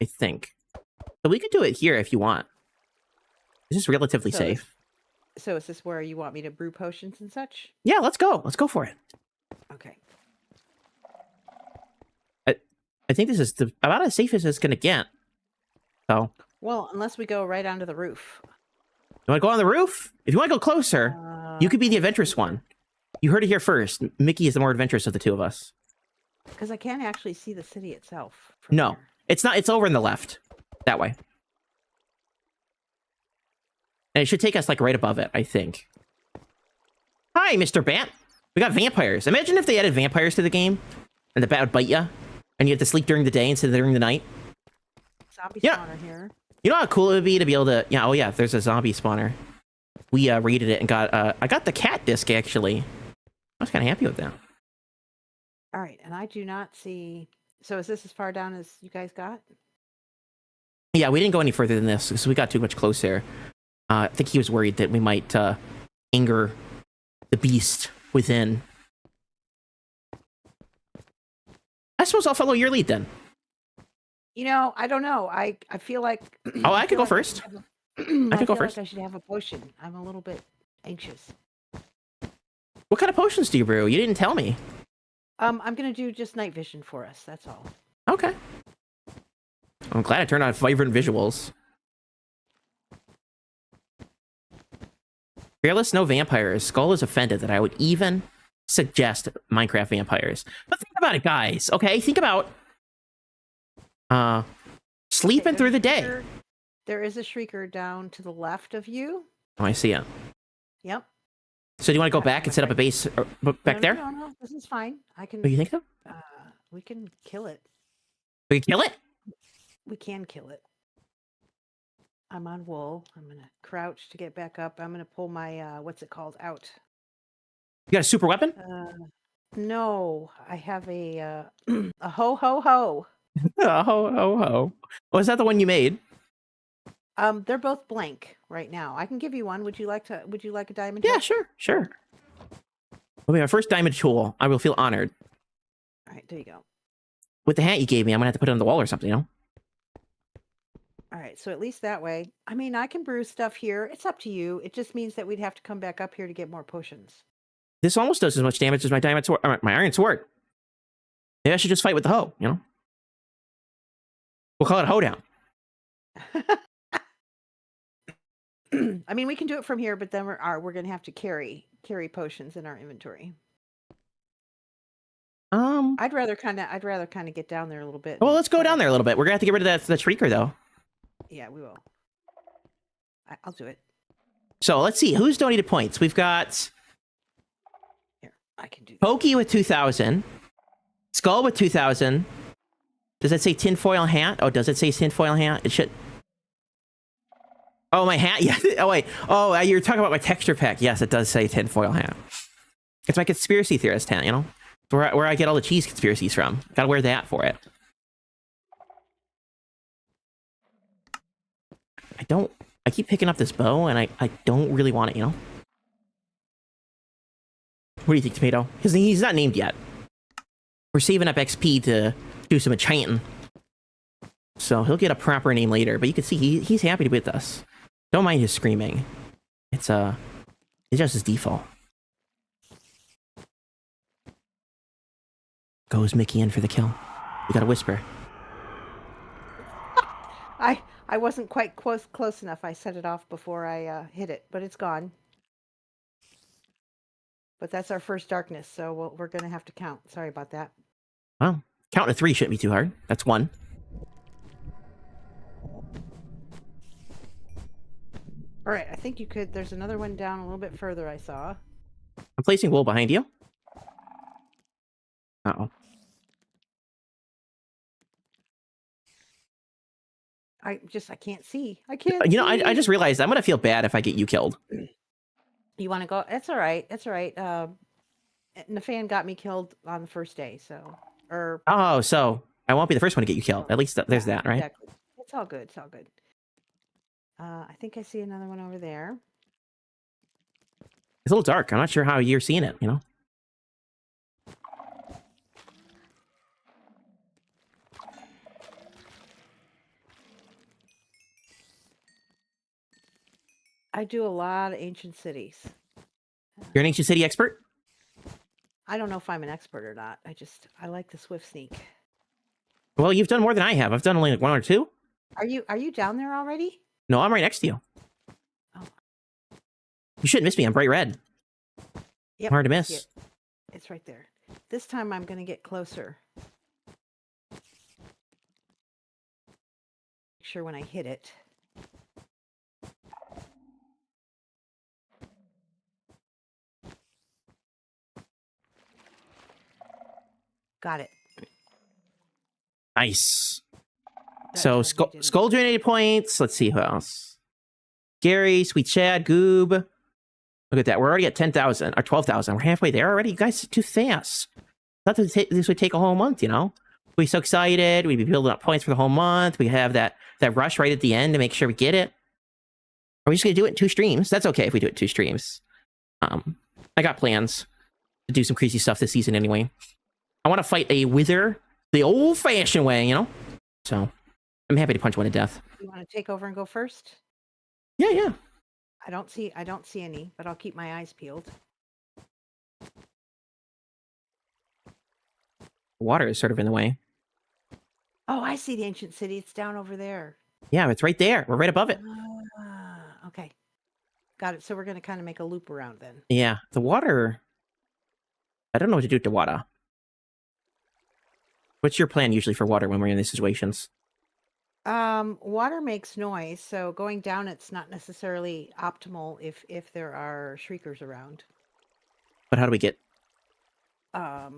I think. So we could do it here if you want. This is relatively safe. So is this where you want me to brew potions and such? Yeah, let's go. Let's go for it. Okay. I think this is about as safe as it's going to get. So. Well, unless we go right onto the roof. You want to go on the roof? If you want to go closer, you could be the adventurous one. You heard it here first. Mickey is the more adventurous of the two of us. Because I can't actually see the city itself. No, here. it's not. It's over in the left. That way. And it should take us like right above it, I think. Hi, Mr. Bat. We got vampires. Imagine if they added vampires to the game and the bat would bite you. And you have to sleep during the day instead of during the night. Zombie spawner here. You know how cool it would be to be able to... yeah, oh yeah, there's a zombie spawner. We raided it and got... I got the cat disc, actually. I was kind of happy with that. All right, and I do not see... So is this as far down as you guys got? Yeah, we didn't go any further than this because we got too much closer. I think he was worried that we might anger the beast within. I suppose I'll follow your lead then. You know, I don't know. I feel like... oh, I could go first. I could go first. Like I should have a potion. I'm a little bit anxious. What kind of potions do you brew? You didn't tell me. I'm going to do just night vision for us. That's all. Okay. I'm glad I turned on vibrant visuals. Fearless, no vampires. Sköll is offended that I would even suggest Minecraft vampires. But think about it, guys. Okay, think about sleeping through the day. There is a shrieker down to the left of you. Oh, I see it. Yep. So do you want to go back and set up a base back there? No, this is fine. I can. Oh, you think so? We can kill it. We can kill it? We can kill it. I'm on wool. I'm going to crouch to get back up. I'm going to pull my, what's it called, out. You got a super weapon? No, I have a ho ho ho. A ho ho ho. Oh, is that the one you made? They're both blank right now. I can give you one. Would you like a diamond? Yeah, tool? sure. Will be my first diamond tool. I will feel honored. All right, there you go. with the hat you gave me, I'm gonna have to put it on the wall or something, you know? All right, so at least that way. I mean, I can brew stuff here. It's up to you. It just means that we'd have to come back up here to get more potions. This almost does as much damage as my diamond sword, my iron sword. Maybe I should just fight with the hoe, you know? We'll call it hoedown. I mean, we can do it from here, but then we're going to have to carry potions in our inventory. I'd rather kind of get down there a little bit. Well, let's go down there a little bit. We're gonna have to get rid of that shrieker, though. Yeah, we will. I'll do it. So let's see who's donated points. We've got Here, I can do. Pokey with 2,000, Sköll with 2,000. Does it say tinfoil hat? Oh, does it say tinfoil hat? It should. Oh, my hat. Yeah. Oh wait. Oh, you're talking about my texture pack. Yes, it does say tinfoil hat. It's my conspiracy theorist hat. You know, where I get all the cheese conspiracies from. Gotta wear that for it. I keep picking up this bow, and I don't really want it, you know? What do you think, Tomato? Because he's not named yet. We're saving up XP to do some enchanting. So he'll get a proper name later, but you can see he's happy to be with us. Don't mind his screaming. It's just his default. Goes Mickey in for the kill. You gotta whisper. I wasn't quite close enough. I set it off before I hit it, but it's gone. But that's our first darkness, so we're going to have to count. Sorry about that. Well, counting to 3 shouldn't be too hard. That's 1. All right, I think you could. There's another one down a little bit further I saw. I'm placing wool behind you. Uh-oh. I can't see. I can't. You know, see. I just realized I'm gonna feel bad if I get you killed. You want to go? That's all right. That's all right. Nafan got me killed on the first day, so Oh, so I won't be the first one to get you killed. At least there's that, right? Exactly. It's all good. It's all good. I think I see another one over there. It's a little dark. I'm not sure how you're seeing it, you know? I do a lot of ancient cities. You're an ancient city expert? I don't know if I'm an expert or not. I like the swift sneak. Well, you've done more than I have. I've done only like 1 or 2. Are you down there already? No, I'm right next to you. Oh. You shouldn't miss me. I'm bright red. Yep. Hard to miss. It's right there. This time I'm going to get closer. Make sure when I hit it. Got it. Nice. That So time we did it. Sköll donated points. Let's see who else. Gary, Sweet Chad, Goob. Look at that. We're already at 10,000 or 12,000. We're halfway there already. You guys are too fast. I thought this would take a whole month, you know? We'd be so excited. We'd be building up points for the whole month. We have that rush right at the end to make sure we get it. Are we just going to do it in 2 streams? That's okay if we do it in 2 streams. I got plans to do some crazy stuff this season anyway. I want to fight a wither the old-fashioned way, you know? So, I'm happy to punch one to death. You want to take over and go first? Yeah. I don't see any, but I'll keep my eyes peeled. Water is sort of in the way. Oh, I see the ancient city. It's down over there. Yeah, it's right there. We're right above it. Okay. Got it. So we're going to kind of make a loop around then. Yeah, the water... I don't know what to do with the water. What's your plan usually for water when we're in these situations? Water makes noise, so going down it's not necessarily optimal if there are shriekers around. But how do we get... How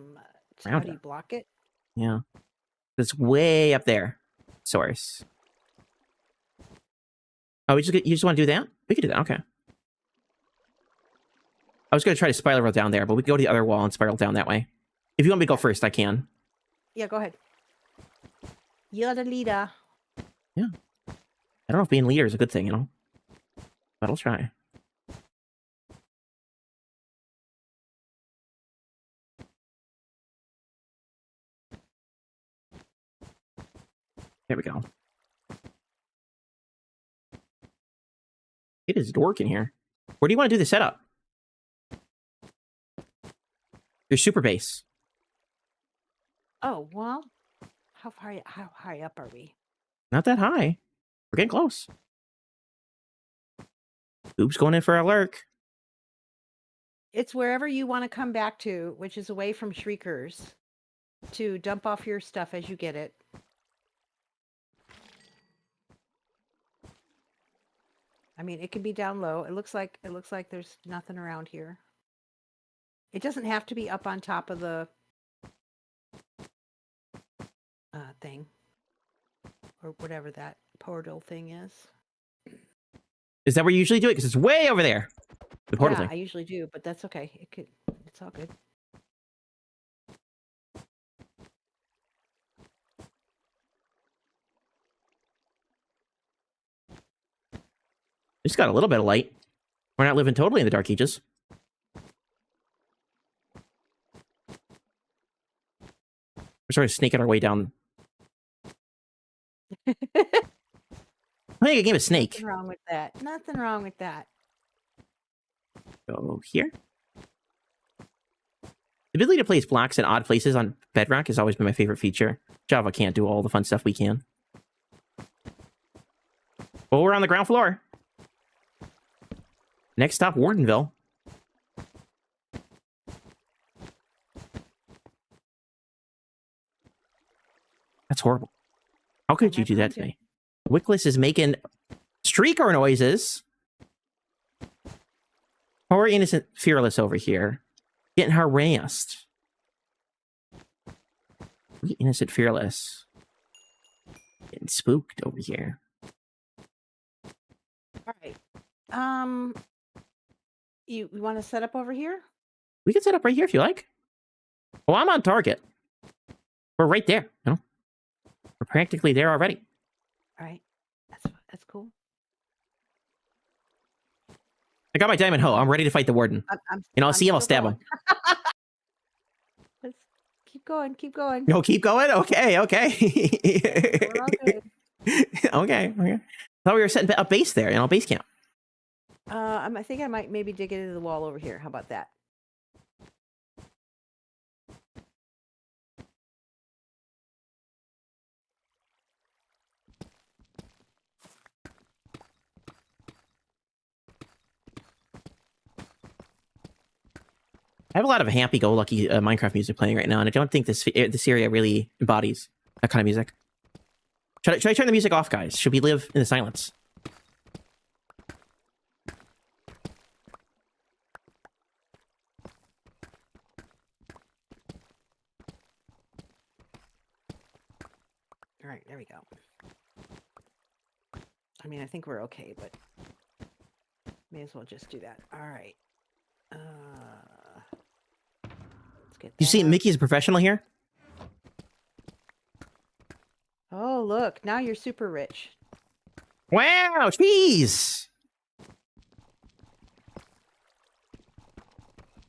Around do you it. block it? Yeah. It's way up there. Source. Oh, you just want to do that? We could do that, okay. I was going to try to spiral down there, but we can go to the other wall and spiral down that way. If you want me to go first, I can. Yeah, go ahead. You're the leader. Yeah. I don't know if being leader is a good thing, you know? But I'll try. There we go. It is dark in here. Where do you want to do the setup? Your super base. Oh, well, how high up are we? Not that high. We're getting close. Oops, going in for a lurk. It's wherever you want to come back to, which is away from shriekers, to dump off your stuff as you get it. I mean, it can be down low. It looks like there's nothing around here. It doesn't have to be up on top of the thing, or whatever that portal thing is. Is that where you usually do it? Because it's way over there. The portal Yeah, thing. I usually do, but that's okay. It's all good. Just got a little bit of light. We're not living totally in the Dark Ages. We're sort of snaking our way down. I think a game of Snake. Nothing wrong with that. Nothing wrong with that. Go here. The ability to place blocks in odd places on Bedrock has always been my favorite feature. Java can't do all the fun stuff we can. Well, we're on the ground floor. Next stop, Wardenville. That's horrible. How could you do that to me? Wickless is making streaker noises. Poor innocent Fearless over here. Getting harassed. We innocent Fearless. Getting spooked over here. All right. You want to set up over here? We can set up right here if you like. Oh, I'm on target. We're right there, you know? We're practically there already. All right. That's cool. I got my diamond hoe. I'm ready to fight the warden. I'll see him, I'll stab him. Let's keep going. Keep going. No, keep going? Okay. We're all good. Okay. I thought we were setting up base there, base camp. I think I might maybe dig into the wall over here. How about that? I have a lot of happy-go-lucky Minecraft music playing right now, and I don't think this area really embodies that kind of music. Should I turn the music off, guys? Should we live in the silence? All right, there we go. I mean, I think we're okay, but may as well just do that. All right. Let's get You see, that. Mickey's a professional here? Oh, look. Now you're super rich. Wow, cheese!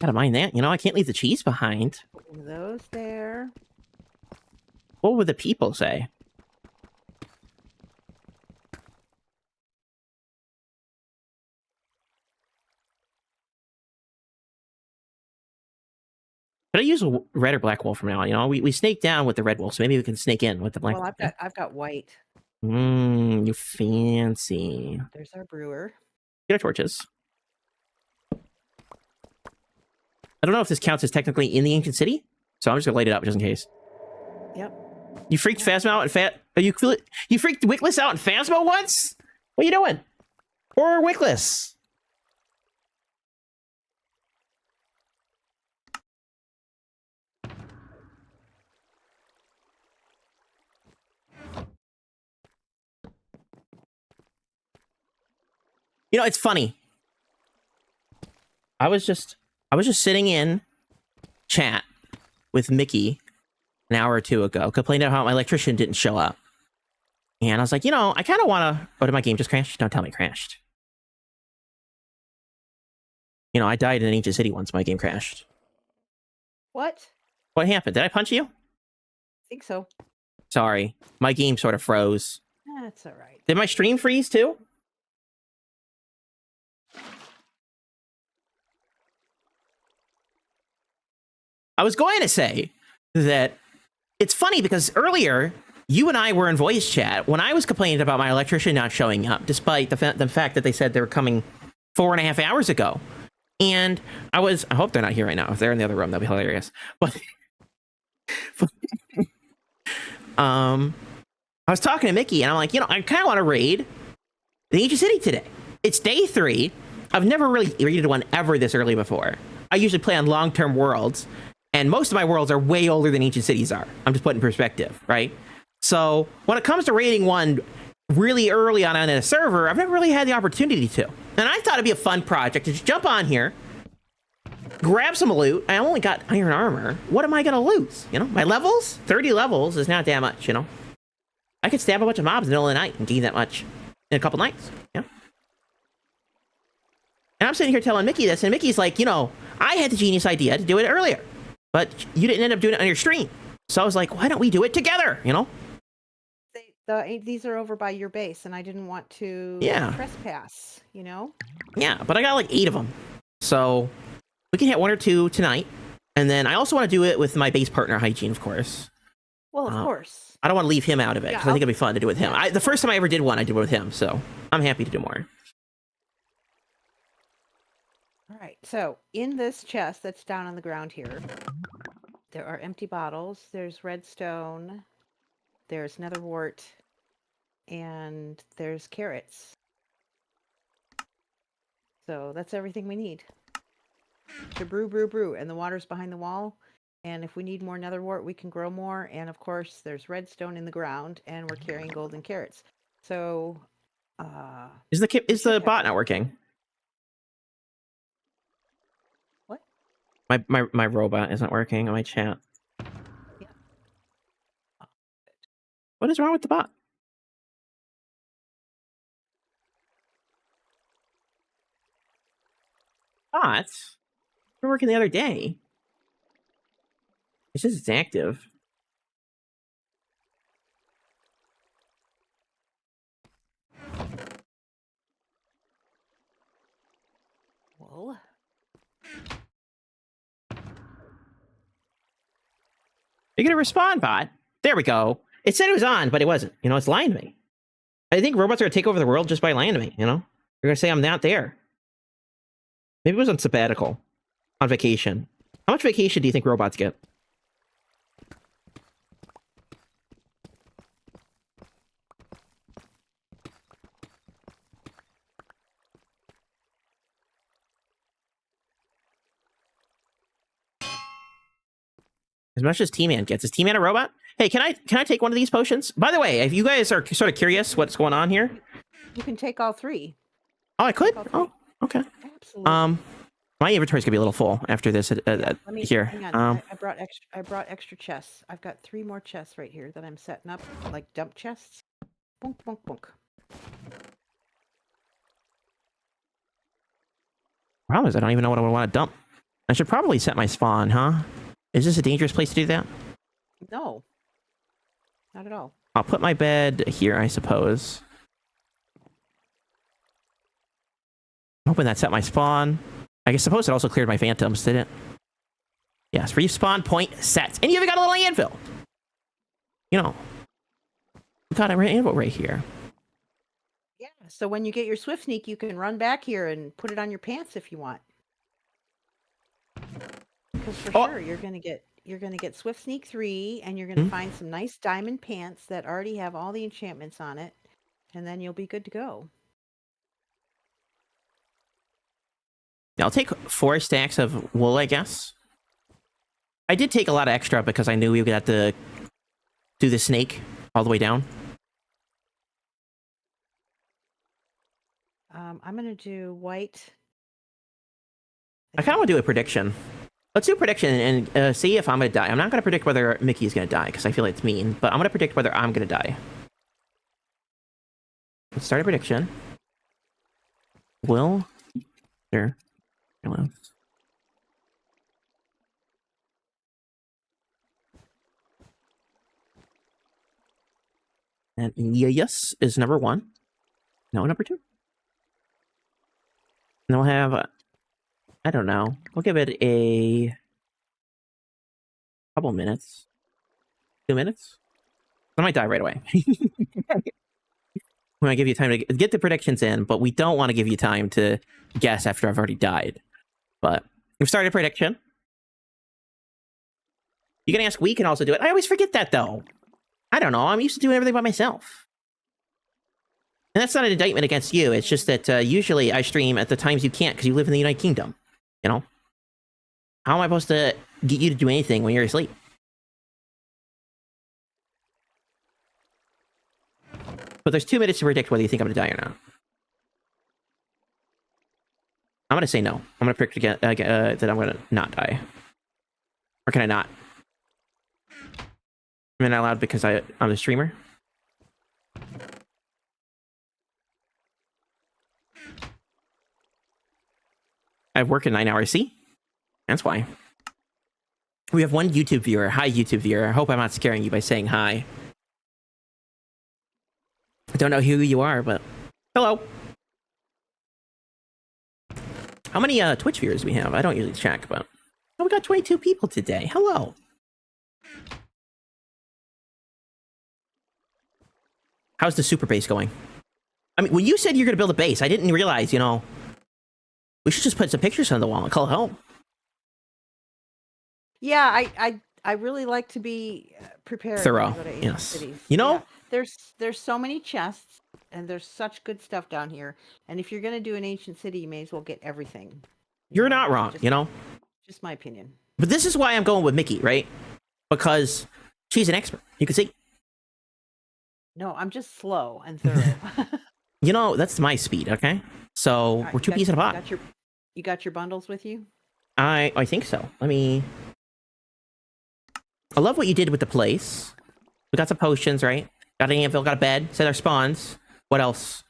Gotta mind that. I can't leave the cheese behind. Put those there. What would the people say? Should I use a red or black wool from now on? We snake down with the red wool, so maybe we can snake in with the black. Well, I've got white. You fancy. There's our brewer. Get our torches. I don't know if this counts as technically in the ancient city, so I'm just gonna light it up just in case. Yep. You freaked Phasma out and you freaked Wickless out in Phasma once? What are you doing? Or Wickless? It's funny. I was just sitting in chat with Mickey an hour or two ago, complaining about how my electrician didn't show up. And I was like, I kind of want to... Oh, did my game just crash? Don't tell me it crashed. I died in an ancient city once. My game crashed. What? What happened? Did I punch you? I think so. Sorry. My game sort of froze. That's all right. Did my stream freeze too? I was going to say that it's funny because earlier you and I were in voice chat when I was complaining about my electrician not showing up, despite the fact that they said they were coming 4.5 hours ago. And I hope they're not here right now. If they're in the other room, that'd be hilarious. But I was talking to Mickey and I'm like, I kind of want to raid the Ancient City today. It's day 3. I've never really raided one ever this early before. I usually play on long-term worlds, and most of my worlds are way older than Ancient Cities are. I'm just putting in perspective, right? So when it comes to raiding one really early on in a server, I've never really had the opportunity to. And I thought it'd be a fun project to just jump on here, grab some loot. I only got iron armor. What am I going to lose? My levels? 30 levels is not that much, I could stab a bunch of mobs in the middle of the night and gain that much in a couple nights, And I'm sitting here telling Mickey this, and Mickey's like, I had the genius idea to do it earlier, but you didn't end up doing it on your stream. So I was like, why don't we do it together, These are over by your base, and I didn't want to trespass, Yeah, but I got like 8 of them. So we can hit 1 or 2 tonight. And then I also want to do it with my base partner, Hygiene, of course. Well, of course. I don't want to leave him out of it, because I think it'd be fun to do with him. The first time I ever did one, I did one with him, so I'm happy to do more. All right, so in this chest that's down on the ground here, there are empty bottles, there's redstone, there's nether wart, and there's carrots. So that's everything we need to brew, and the water's behind the wall. And if we need more nether wart, we can grow more. And of course, there's redstone in the ground, and we're carrying golden carrots. So, is the bot not working? What? My robot isn't working on my chat. Yeah. What is wrong with the bot? Bots? They were working the other day. It's just it's active. Well. You're gonna respond, bot. There we go. It said it was on, but it wasn't. It's lying to me. I think robots are gonna take over the world just by lying to me. They're gonna say I'm not there. Maybe it was on sabbatical, on vacation. How much vacation do you think robots get? As much as T-Man gets. Is T-Man a robot? Hey, can I take one of these potions? By the way, if you guys are sort of curious what's going on here, you can take all 3. Oh, I could? Oh, okay. Absolutely. My inventory's gonna be a little full after this. Here. Hang on. I brought extra chests. I've got 3 more chests right here that I'm setting up, like dump chests. Bonk, bonk, bonk. Problem is, I don't even know what I would want to dump. I should probably set my spawn, huh? Is this a dangerous place to do that? No. Not at all. I'll put my bed here, I suppose. I'm hoping that set my spawn. I suppose it also cleared my phantoms, did it? Yes, respawn point sets. And you even got a little anvil. We got an anvil right here. Yeah, so when you get your swift sneak, you can run back here and put it on your pants if you want. Because for sure you're gonna get Swift Sneak 3, and you're gonna find some nice diamond pants that already have all the enchantments on it, and then you'll be good to go. I'll take 4 stacks of wool, I guess. I did take a lot of extra because I knew we would have to do the snake all the way down. I'm gonna do white. I kind of want to do a prediction. Let's do a prediction and see if I'm going to die. I'm not going to predict whether Mickey's going to die, because I feel it's mean, but I'm going to predict whether I'm going to die. Let's start a prediction. Will there... Hello. And yes is number 1. No, number 2. And we'll have, I don't know, we'll give it a couple minutes. 2 minutes? I might die right away. We might give you time to get the predictions in, but we don't want to give you time to guess after I've already died. But we've started a prediction. You can ask, we can also do it. I always forget that, though. I don't know. I'm used to doing everything by myself. And that's not an indictment against you. It's just that usually I stream at the times you can't because you live in the United Kingdom. You know? How am I supposed to get you to do anything when you're asleep? But there's 2 minutes to predict whether you think I'm going to die or not. I'm going to say no. I'm going to predict again, that I'm going to not die. Or can I not? I'm not allowed because I'm a streamer. I work a 9-hour. See? That's why. We have one YouTube viewer. Hi, YouTube viewer. I hope I'm not scaring you by saying hi. I don't know who you are, but hello. How many Twitch viewers do we have? I don't usually check, but oh, we got 22 people today. Hello. How's the super base going? I mean, when you said you're going to build a base, I didn't realize, you know, we should just put some pictures on the wall and call it home. Yeah, I really like to be prepared. Thorough, when I go to Asian yes. cities. You know? Yeah, there's so many chests, and there's such good stuff down here. And if you're going to do an ancient city, you may as well get everything. You're not wrong, just, you know? Just my opinion. But this is why I'm going with Mickey, right? Because she's an expert. You can see. No, I'm just slow and thorough. You know, that's my speed, okay? So Right, we're 2 peas in a pod. You got your bundles with you? I think so. Let me... I love what you did with the place. We got some potions, right? Got an anvil, got a bed, set our spawns. What else?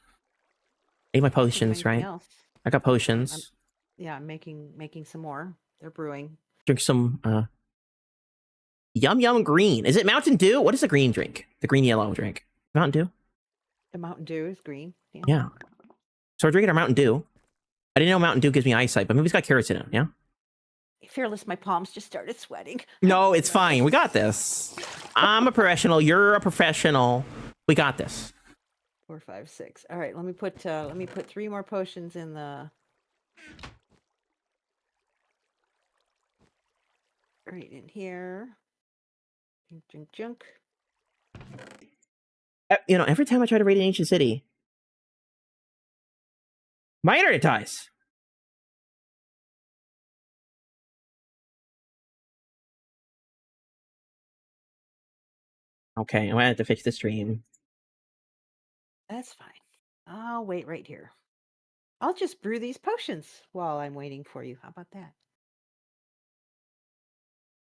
I need my potions, right? Else? I got potions. Yeah, I'm making some more. They're brewing. Drink some Yum Yum Green. Is it Mountain Dew? What is the green drink? The green yellow drink. Mountain Dew? The Mountain Dew is green. Yeah. So we're drinking our Mountain Dew. I didn't know Mountain Dew gives me eyesight, but maybe it's got carrots in it, yeah? Fearless, my palms just started sweating. No, it's fine. We got this. I'm a professional. You're a professional. We got this. 4, 5, 6. All right, let me put 3 more potions in the. Right in here. Junk. You know, every time I try to raid an ancient city, my internet dies. Okay, I'm gonna have to fix the stream. That's fine. I'll wait right here. I'll just brew these potions while I'm waiting for you. How about that?